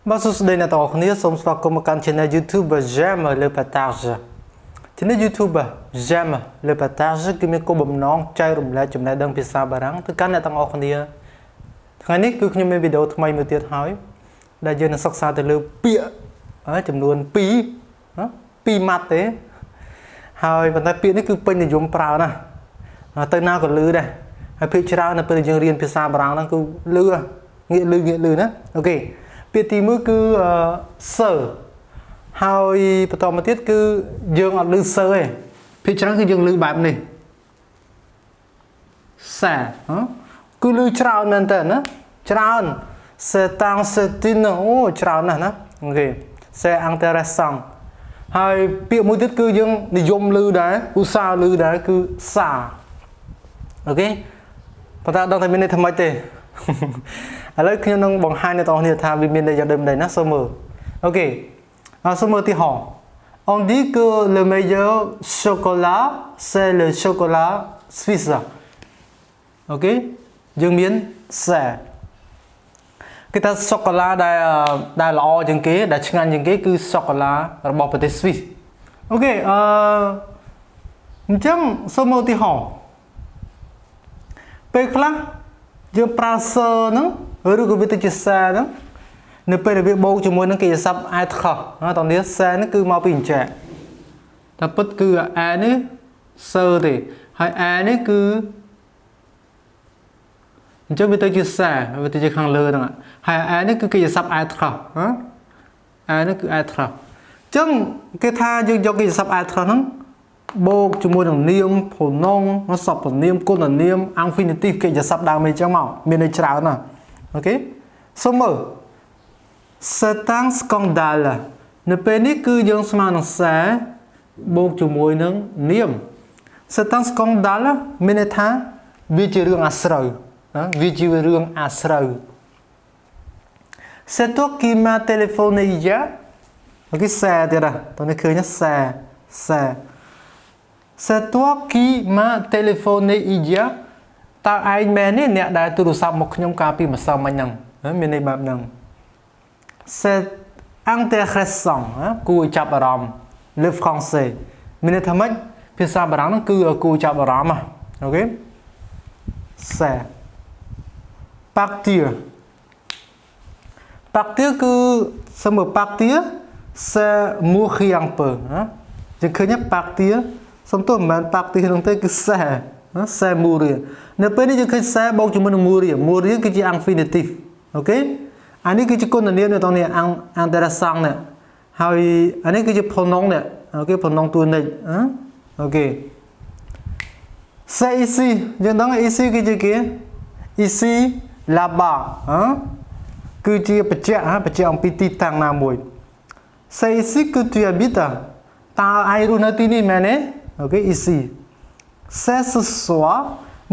Bao số đây là tàu khné sống vào cùng một kênh channel YouTube j'aime le partage. Channel YouTube j'aime le partageគឺមានគោលបំណងចែករំលែកចំណេះដឹងភាសាបារាំងទៅកាន់អ្នកទាំងអស់គ្នាថ្ងៃនេះគឺខ្ញុំមានវីដេអូថ្មីមួយទៀតហើយដែលយើងនឹងសិក្សាទៅលើពាក្យចំនួន2ម៉ាត់ទេហើយប៉ុន្តែពាក្យនេះគឺពេញនិយមប្រើណាស់ទៅណាក៏លឺដែរហើយភាគច្រើននៅពេលយើងរៀនភាសាបារាំងហ្នឹងគឺលឺងាកលឺណាអូខេពាក្យទី1គឺsir ហើយបន្តមកទៀតគឺយើងអត់លឺ sir ទេភាគច្រើនគឺយើងលឺបែបនេះ sa គឺលឺច្រើនមែនតើណាច្រើន c'est un c'est une អូច្រើនណាស់ណាអូខេ c'est intéressant ហើយពាក្យមួយទៀតគឺយើងនិយមលឺដែរឧស្សាហ៍លឺដែរគឺ sa អូខេប៉ុន្តែអត់ដឹងថាមានន័យថាម៉េចទេឥឡូវខ្ញុំនឹងបង្ហាញអ្នកទាំងអស់គ្នាថាវាមានន័យយ៉ាងដូចម្ដេចណាសូមមើលអូខេសូមមើលទីហោ On dit que le meilleur chocolat c'est le chocolat suisse អូខេយើងមាន c'est គេថាសូកូឡាដែលល្អជាងគេដែលឆ្ងាញ់ជាងគេគឺសូកូឡារបស់ប្រទេស Swiss អូខេអញ្ចឹងសូមមើលទីហោពេលខ្លះយើងប្រើ sir ហ្នឹងឬក៏វាទៅជា sa ហ្នឹងនៅពេលដែលវាបូកជាមួយនឹងកិច្ចសព្ទ être តោះនេះ sa ហ្នឹងគឺមកពីអញ្ចឹងតែពិតគឺ a នេះ sir ទេហើយ a នេះគឺអញ្ចឹងវាទៅជា sa វាទៅជាខាងលើហ្នឹងហើយ a នេះគឺកិច្ចសព្ទ être a នេះគឺ être អញ្ចឹងគេថាយើងយកកិច្ចសព្ទ être ហ្នឹងបូកជាមួយនឹងនាម pronom សព្វនាមគុណនាម infinitive កិច្ចសព្ទដើមអីចឹងមកមានន័យច្រើនណាស់អូខេសូមមើល c'est un scandale នៅពេលនេះគឺយើងស្មើនឹង sa បូកជាមួយនឹងនាម c'est un scandale មានន័យថាវាជារឿងអាស្រូវវាជារឿងអាស្រូវ c'est toi qui m'a téléphoné hier អូខេ sa ទៀតណាតោះនេះឃើញ sa c'est toi qui m'a téléphoné hier តើឯងមែនទេអ្នកដែលទូរស័ព្ទមកខ្ញុំកាលពីម្សិលមិញហ្នឹងមានន័យបែបហ្នឹង c'est intéressant គួរចាប់អារម្មណ៍ le français មានន័យថាម៉េចភាសាបារាំងហ្នឹងគឺគួរចាប់អារម្មណ៍អូខេ c'est partir គឺសំមើ partir c'est mourir un peu យើងឃើញ partir សំទោសមិនមែន partir ហ្នឹងទេគឺ c'est mourir នៅពេលនេះយើងឃើញ c'est បូកជាមួយនឹង mourir គឺជា infinitive អូខេអានេះគឺជាគុណនាមនៅតនេះ intéressant នេះហើយអានេះគឺជា pronom នេះអូខេ pronom តួនិចអូខេ c'est ici យើងដឹង ici គឺជាគេ ici là-bas គឺជាបញ្ជាក់អំពីទីតាំងណាមួយ c'est ici que tu habites តើឯងរស់នៅទីនេះមែនទេអូខេ ici c'est ce soir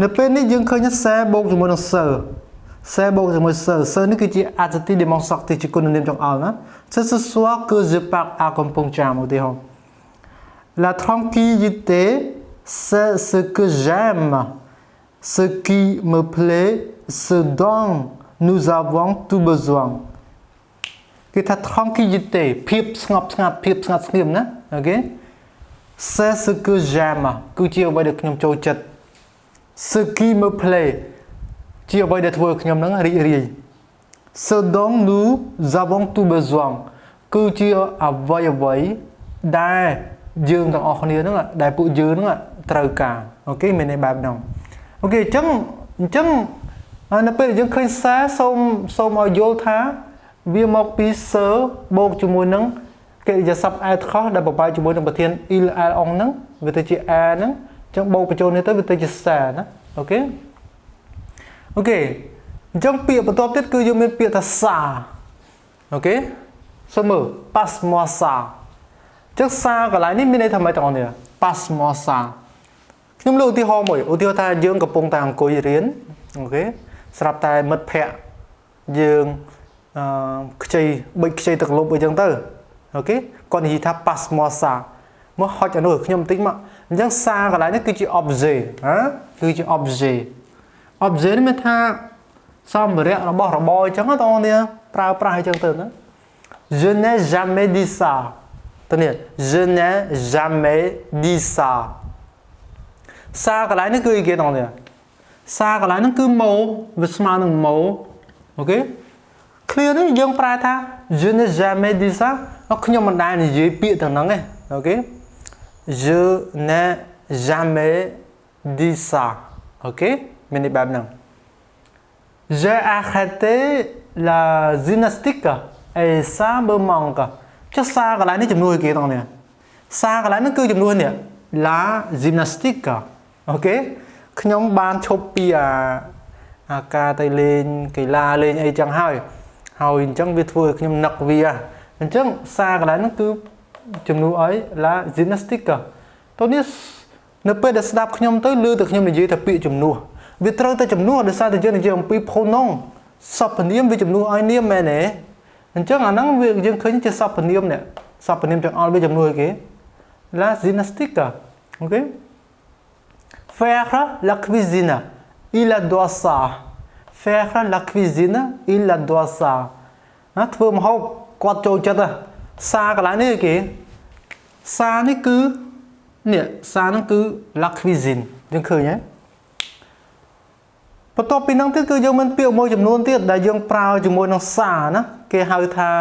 នៅពេលនេះយើងឃើញ c'est បូកជាមួយនឹង sir c'est បូកជាមួយ sir នេះគឺជា adjective démonstratif ជាគុណនាមចង្អុលណា c'est ce soir que je pars à Clepp-មឧទាហរណ៍ la tranquillité c'est ce que j'aime ce qui me plaît ce dont nous avons tout besoin គេថា tranquillité ភាពស្ងប់ស្ងាត់ភាពស្ងាត់ស្ងៀមណាអូខេ c'est ce que j'aime គឺជាអ្វីដែលខ្ញុំចូលចិត្ត ce qui me plaît ជាអ្វីដែលធ្វើឲ្យខ្ញុំនឹងរីករាយ ce dont nous avons tout besoin គឺជាអ្វីដែលយើងទាំងអស់គ្នានឹងដែលពួកយើងនឹងត្រូវការអូខេមានន័យបែបហ្នឹងអូខេអញ្ចឹងនៅពេលយើងឃើញ sa សូមឲ្យយល់ថាវាមកពី sir បូកជាមួយនឹងកិរិយាសព្ទ être ដែលបបាយជាមួយនឹងប្រធាន il elle on ហ្នឹងវាទៅជា a ហ្នឹងអញ្ចឹងបូកបញ្ចូលនេះទៅវាទៅជា sa ណាអូខេអញ្ចឹងពាក្យបន្ទាប់ទៀតគឺយើងមានពាក្យថា sa អូខេសូមមើល passe-moi ça អញ្ចឹង sa កន្លែងនេះមានន័យថាម៉េចបងប្អូន passe-moi ça ខ្ញុំលើកឧទាហរណ៍មួយឧទាហរណ៍ថាយើងកំពុងតែអង្គុយរៀនអូខេស្រាប់តែមិត្តភ័ក្តិយើងខ្ចីទឹកលុបអីចឹងទៅអូខេគាត់និយាយថា passe-moi ça មកហុចអានោះខ្ញុំបន្តិចមកអញ្ចឹង sa កន្លែងនេះគឺជា objet គឺជា objet នេះមានថាសម្ភារៈរបស់របរអញ្ចឹងបងប្អូនប្រើប្រាស់អញ្ចឹងទៅណា je n'ai jamais dit ça តើនេះ je n'ai jamais dit ça សារកន្លែងនេះគឺអីគេបងប្អូនសារកន្លែងហ្នឹងគឺម៉ូវាស្មើនឹងម៉ូអូខេ clear នេះយើងប្រែថា je n'ai jamais dit ça ខ្ញុំមិនដែលនិយាយពាក្យទាំងហ្នឹងទេអូខេ je n'ai jamais dit ça អូខេមានន័យបែបហ្នឹង j'ai arrêté la gymnastique et ça me manque ចុះសារកន្លែងនេះចំនួនអីគេបងប្អូនសារកន្លែងនេះគឺចំនួននេះ la gymnastique អូខេខ្ញុំបានឈប់ពីអាការទៅលេងកីឡាលេងអីចឹងហើយអញ្ចឹងវាធ្វើឲ្យខ្ញុំនឹកវាអញ្ចឹងសារកន្លែងហ្នឹងគឺចំនួនអី la gymnastique តោះនេះនៅពេលដែលស្ដាប់ខ្ញុំទៅឮតែខ្ញុំនិយាយតែពាក្យចំនួនវាត្រូវតែចំនួនដោយសារតែយើងនិយាយអំពី pronom សព្វនាមវាចំនួនឲ្យនាមមែនទេអញ្ចឹងអាហ្នឹងវាយើងឃើញជាសព្វនាមនេះសព្វនាមទាំងអស់វាចំនួនឲ្យគេ la gymnastique អូខេ faire la cuisine il adore ça faire la cuisine il adore ça ធ្វើម្ហូបគាត់ចូលចិត្តសារកន្លែងនេះគេសារនេះគឺនេះសារហ្នឹងគឺ la cuisine យើងឃើញហ៎បន្ទាប់ពីហ្នឹងទៀតគឺយើងមានពាក្យមួយចំនួនទៀតដែលយើងប្រើជាមួយនឹងសារណាគេហៅថា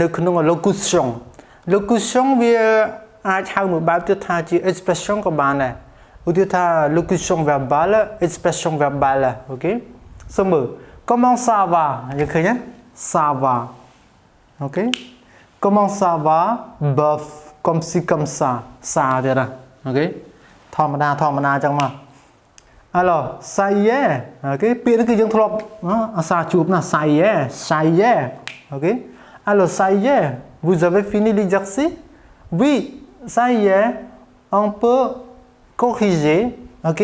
នៅក្នុង locution locution វាអាចហៅមួយបែបទៀតថាជា expression ក៏បានដែរឧទាហរណ៍ថា locution verbale expression verbale អូខេសូមមើល comment ça va យើងឃើញទេ ça va អូខេ comment ça va bof comme ci comme ça ទៀតណាអូខេធម្មតាចឹងមក alors ça y est អូខេពាក្យនេះគឺយើងធ្លាប់អាសាជួបណា ça y est អូខេ alors ça y est vous avez fini l'exercice oui ça y est on peut corriger ok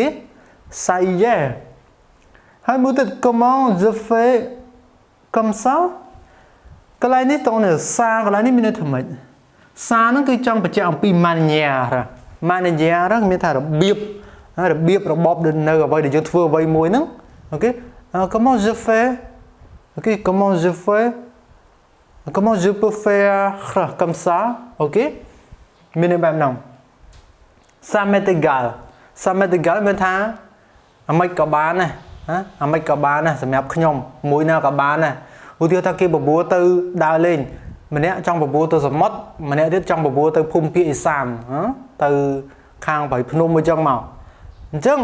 ça y est ហើយមើលទៅ comment je fais comme ça កន្លែងនេះតោះនេះសារកន្លែងនេះមានន័យថាម៉េចសារហ្នឹងគឺចង់បញ្ជាក់អំពី manner ហ្នឹងមានថារបៀបរបបនៅអ្វីដែលយើងធ្វើអ្វីមួយហ្នឹងអូខេ comment je fais ok comment je peux faire comme ça ok មានន័យបែបហ្នឹង ça m'est égal មានថាអាម៉េចក៏បានដែរអាម៉េចក៏បានដែរសម្រាប់ខ្ញុំមួយណាក៏បានដែរឧទាហរណ៍ថាគេបបួលទៅដើរលេងម្នាក់ចង់បបួលទៅសមុទ្រម្នាក់ទៀតចង់បបួលទៅភូមិភាគឦសានទៅខាងប្រៃភ្នំអញ្ចឹងមកអញ្ចឹង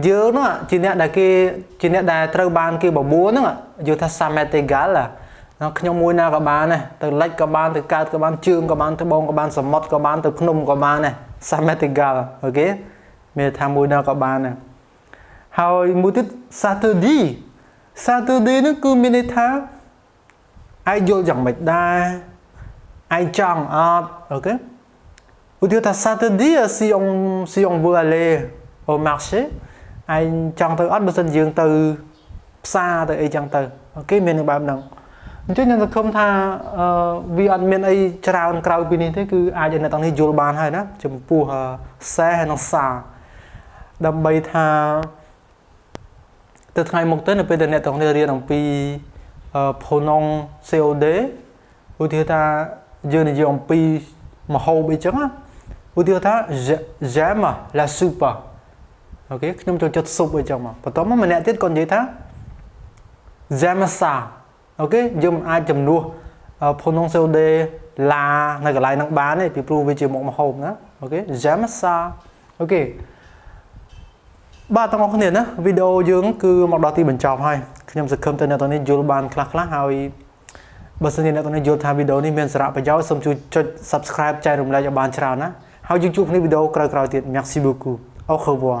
យើងនោះជាអ្នកដែលត្រូវបានគេបបួលហ្នឹងយើងថា ça m'est égal ខ្ញុំមួយណាក៏បានដែរទៅលិចក៏បានទៅកើតក៏បានជើងក៏បានត្បូងក៏បានសមុទ្រក៏បានទៅភ្នំក៏បានដែរ ça m'est égal អូខេមានថាមួយណាក៏បានដែរហើយមួយទៀត Saturday នេះគឺមានន័យថាឯងយល់យ៉ាងម៉េចដែរឯងចង់អត់អូខេឧទាហរណ៍ថា Saturday si on veut aller au marché ឯងចង់ទៅអត់បើមិនយើងទៅផ្សារទៅអីចឹងទៅអូខេមានបែបហ្នឹងអញ្ចឹងខ្ញុំសង្ឃឹមថាវាអត់មានអីច្រើនក្រៅពីនេះទេគឺអាចឲ្យអ្នកទាំងនេះយល់បានហើយណាចំពោះសេហើយនិងសាដើម្បីថាទៅថ្ងៃមុខទៅនៅពេលដែលអ្នកទាំងនេះរៀនអំពី pronom COD ឧទាហរណ៍ថាយើងនិយាយអំពីម្ហូបអីចឹងណាឧទាហរណ៍ថា j'aime la soupe អូខេខ្ញុំចូលចិត្តស៊ុបអីចឹងមកបន្ទាប់មកម្នាក់ទៀតគាត់និយាយថា j'aime ça អូខេយើងមិនអាចជំនួស pronom COD ឡានៅកន្លែងហ្នឹងបានទេពីព្រោះវាជាមុខម្ហូបណាអូខេ j'aime ça អូខេបាទទាំងអស់គ្នាណាវីដេអូយើងគឺមកដល់ទីបញ្ចប់ហើយខ្ញុំសង្ឃឹមថាអ្នកទាំងនេះយល់បានខ្លះហើយបើសិនជាអ្នកទាំងនេះយល់ថាវីដេអូនេះមានសារៈប្រយោជន៍សូមជួយចុច Subscribe ចែករំលែកឲ្យបានច្រើនណាហើយយើងជួបគ្នាវីដេអូក្រោយៗទៀត Merci beaucoup au revoir